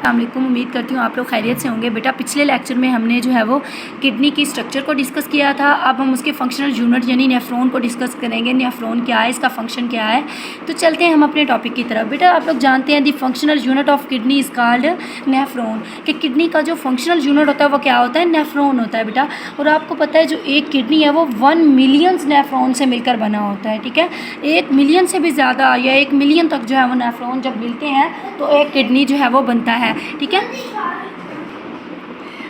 अस्सलामुअलैकुम। उम्मीद करती हूँ आप लोग खैरियत से होंगे। बेटा पिछले लेक्चर में हमने जो है वो किडनी की स्ट्रक्चर को डिस्कस किया था। अब हम उसके फंक्शनल यूनिट यानी नेफ्रॉन को डिस्कस करेंगे। नेफ्रॉन क्या है, इसका फंक्शन क्या है। तो चलते हैं हम अपने टॉपिक की तरफ। बेटा आप लोग जानते हैं the functional unit of kidney is called nephron, कि किडनी का जो फंक्शनल यूनिट होता है वो क्या होता है, नेफ्रॉन होता है बेटा। और आपको पता है जो एक किडनी है वो 1 मिलियन नेफ्रॉन से मिलकर बना होता है। ठीक है, 1 मिलियन से भी ज़्यादा या 1 मिलियन तक जो है वो नेफ्रॉन जब मिलते हैं तो एक किडनी जो है वो बनता है। ठीक है,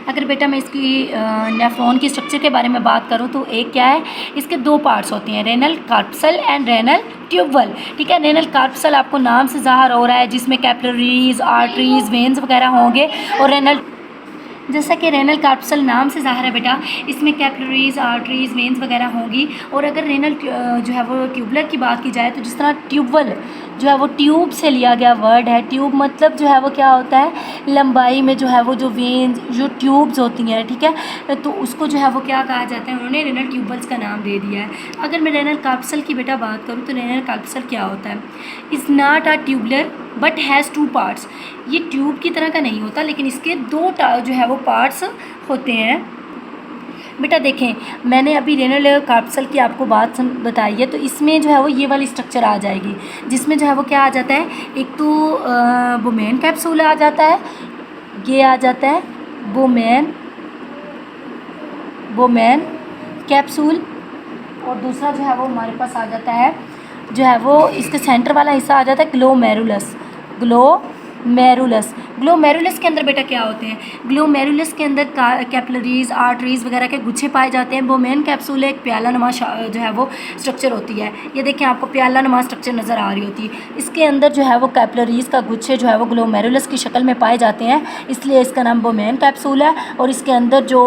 अगर बेटा मैं इसकी नेफ्रॉन की स्ट्रक्चर के बारे में बात करूँ तो एक क्या है, इसके 2 पार्ट्स होते हैं, renal corpuscle and renal tubal. ठीक है, रेनल कार्पसल आपको नाम से ज़ाहिर हो रहा है जिसमें कैपिलरीज, आर्टरीज, वेन्स वगैरह होंगे। और रेनल, जैसा कि रेनल कार्पसल नाम से ज़ाहिर है बेटा, इसमें कैपिलरीज, आर्टरीज, वेन्स वगैरह होंगी। और अगर रेनल जो है वो ट्यूबलर की बात की जाए तो जिस तरह ट्यूबल जो है वो ट्यूब से लिया गया वर्ड है। ट्यूब मतलब जो है वो क्या होता है, लंबाई में जो है वो जो वेन्स, जो ट्यूब्स होती हैं, ठीक है, तो उसको जो है वो क्या कहा जाता है, उन्होंने रेनल ट्यूबल्स का नाम दे दिया है। अगर मैं रेनल कार्पसल की बेटा बात करूँ तो रेनल कार्पसल क्या होता है, is not a tubular but has 2 parts. ये ट्यूब की तरह का नहीं होता लेकिन इसके 2 जो है वो पार्ट्स होते हैं। बेटा देखें, मैंने अभी रेनल कार्पसल की आपको बात बताई है, तो इसमें जो है वो ये वाली स्ट्रक्चर आ जाएगी जिसमें जो है वो क्या आ जाता है, एक तो बोमेन कैप्सूल आ जाता है, ये आ जाता है बोमेन कैप्सूल। और दूसरा जो है वो हमारे पास आ जाता है, जो है वो इसके सेंटर वाला हिस्सा आ जाता है ग्लोमेरुलस के अंदर बेटा क्या होते हैं, ग्लोमेरुलस के अंदर कैपिलरीज, आर्टरीज वगैरह के गुच्छे पाए जाते हैं। बोमेन कैप्सूल एक प्याला नुमा जो है वो स्ट्रक्चर होती है। ये देखें आपको प्याला नुमा स्ट्रक्चर नज़र आ रही होती है। इसके अंदर जो है वो कैपिलरीज का गुच्छे जो है वो ग्लोमेरुलस की शक्ल में पाए जाते हैं, इसलिए इसका नाम बोमेन कैप्सूल है। और इसके अंदर जो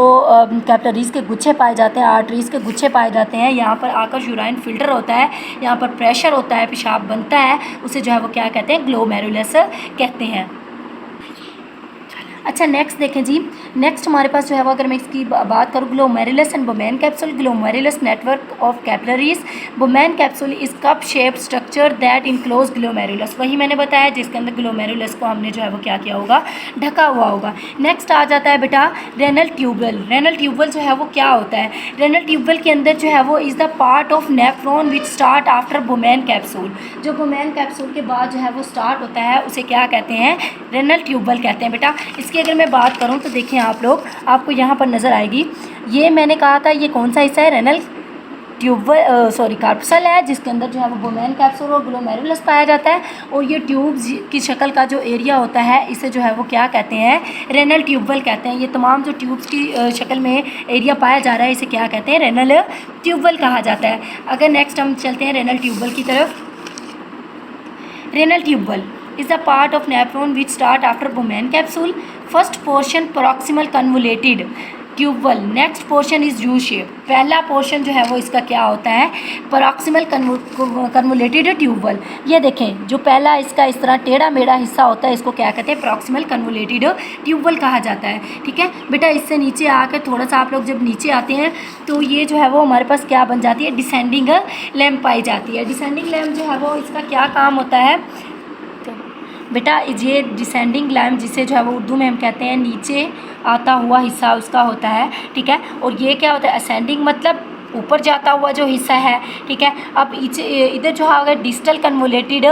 कैपिलरीज के गुच्छे पाए जाते हैं, आर्टरीज के गुच्छे पाए जाते हैं, यहाँ पर आकर यूराइन फिल्टर होता है, यहाँ पर प्रेशर होता है, पेशाब बनता है, उसे जो है वो क्या कहते हैं, ग्लोमेरुलस कहते हैं। अच्छा नेक्स्ट देखें जी, नेक्स्ट हमारे पास जो है वो अगर मैं इसकी बात करूँ, glomerulus and Bowman capsule. Glomerulus network of capillaries, Bowman capsule is cup shape structure that enclose glomerulus. वही मैंने बताया जिसके अंदर ग्लोमेरुलस को हमने जो है वो क्या किया होगा, ढका हुआ होगा। नेक्स्ट आ जाता है बेटा रेनल ट्यूबल। रेनल ट्यूबल जो है वो क्या होता है, रेनल ट्यूबल के अंदर जो है वो is the part of nephron which start after Bowman capsule. जो बोमेन कैप्सूल के बाद जो है वो स्टार्ट होता है उसे क्या कहते हैं, रेनल ट्यूबल कहते हैं। बेटा इसकी अगर मैं बात करूं तो देखिए आप लोग, आपको यहाँ पर नज़र आएगी, ये मैंने कहा था ये कौन सा हिस्सा है, रेनल कार्पसल है जिसके अंदर जो है वो बोमेन कैप्सूल और ग्लोमेरुलस पाया जाता है। और ये ट्यूब्स की शक्ल का जो एरिया होता है इसे जो है वो क्या कहते हैं, रेनल ट्यूबल कहते हैं। ये तमाम जो ट्यूब्स की शक्ल में एरिया पाया जा रहा है इसे क्या कहते हैं, रेनल ट्यूबल कहा जाता है। अगर नेक्स्ट हम चलते हैं रेनल ट्यूबल की तरफ। Renal tubule is a part of nephron which start after Bowman capsule. First portion proximal convoluted tubule, next portion is U shape. पहला पोर्शन जो है वो इसका क्या होता है, प्रॉक्सिमल कन्वोलेटेड ट्यूबल। ये देखें जो पहला इसका इस तरह टेढ़ा मेढ़ा हिस्सा होता है इसको क्या कहते हैं, प्रॉक्सिमल कन्वोलेटेड ट्यूबल कहा जाता है। ठीक है बेटा, इससे नीचे आकर थोड़ा सा आप लोग जब नीचे आते हैं तो ये जो है वो हमारे पास क्या बन जाती है, डिसेंडिंग लैम्प पाई जाती है। डिसेंडिंग लैम्प जो है वो इसका क्या काम होता है बेटा, ये डिसेंडिंग लैम्प जिसे जो है वो उर्दू में हम कहते हैं नीचे आता हुआ हिस्सा उसका होता है। ठीक है, और ये क्या होता है, असेंडिंग मतलब ऊपर जाता हुआ जो हिस्सा है। ठीक है, अब इधर जो है अगर डिस्टल कन्वोलेटेड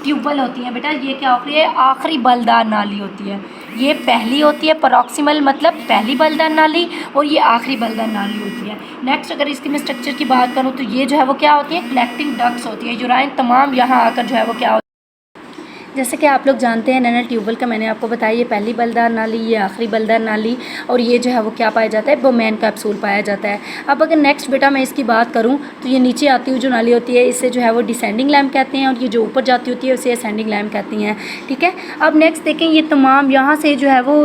ट्यूबल होती है बेटा, ये क्या होती है, आखिरी बलदार नाली होती है। ये पहली होती है प्रॉक्सिमल मतलब पहली बलदार नाली, और ये आखिरी बलदार नाली होती है। नेक्स्ट अगर इसकी मैं स्ट्रक्चर की बात करूँ तो ये जो है वो क्या होती है, कलेक्टिंग डक्ट्स होती है। यूराइन तमाम यहाँ आकर जो है वो क्या, जैसे कि आप लोग जानते हैं रेनल ट्यूबल का मैंने आपको बताया, ये पहली बलदार नाली, ये आखिरी बलदार नाली, और ये जो है वो क्या पाया जाता है, बोमेन कैप्सूल पाया जाता है। अब अगर नेक्स्ट बेटा मैं इसकी बात करूं तो ये नीचे आती हुई जो नाली होती है इसे जो है वो डिसेंडिंग लैम्प कहते हैं, और ये जो ऊपर जाती होती है उसे असेंडिंग लैम्प कहती हैं। ठीक है, अब नेक्स्ट देखें, ये तमाम यहाँ से जो है वो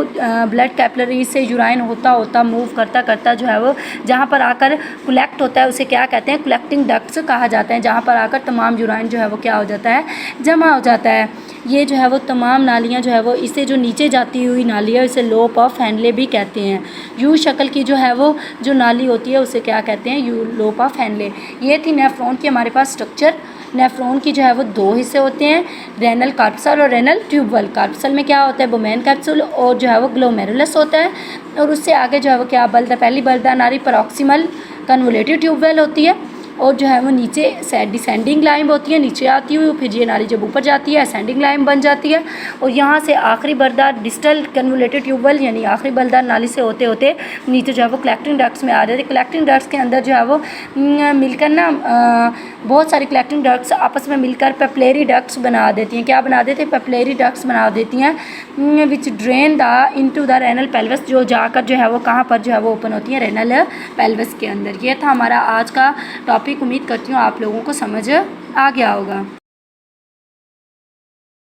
ब्लड कैपिलरी से यूराइन होता मूव करता जो है वो जहाँ पर आकर कलेक्ट होता है उसे क्या कहते हैं, कलेक्टिंग डक्ट्स कहा जाता है, जहाँ पर आकर तमाम यूराइन जो है वो क्या हो जाता है, जमा हो जाता है। ये जो है वो तमाम नालियाँ जो है वो इसे जो नीचे जाती हुई नाली है इसे लोप ऑफ हैंडले भी कहते हैं। यू शक्ल की जो है वो जो नाली होती है उसे क्या कहते हैं, यू लोप ऑफ हैंडले। ये थी नेफ्रॉन की हमारे पास स्ट्रक्चर। नेफ्रॉन की जो है वो दो हिस्से होते हैं, रेनल कार्पसल और रेनल ट्यूबवेल। कार्पसल में क्या होता है, बोमेन कैप्सूल, और जो है वो ग्लोमेरुलस होता है, और उससे आगे जो है वो क्या पहली बलदा नारी प्रॉक्सिमल कन्वोलेटिव ट्यूबवेल होती है, और जो है वो नीचे से डिसेंडिंग लाइन होती है, नीचे आती हुई, फिर ये नाली जब ऊपर जाती है असेंडिंग लाइन बन जाती है, और यहाँ से आखिरी बलदार डिस्टल कन्वोलेटेड ट्यूबवेल यानी आखिरी बलदार नाली से होते होते नीचे जो है वो कलेक्टिंग डक्ट्स में आ जाती है। कलेक्टिंग डक्ट्स के अंदर जो है वो मिलकर ना बहुत सारी कलेक्टिंग डक्ट्स आपस में मिलकर पेपलरी डक्ट्स बना देती हैं। क्या बना देती हैं, पेपलरी डक्ट्स बना देती हैं, which drain the into the renal pelvis, जो जाकर जो है वो कहाँ पर जो है वो ओपन होती है, रेनल पेल्विस के अंदर। ये था हमारा आज का टॉपिक। उम्मीद करती हूँ आप लोगों को समझ आ गया होगा।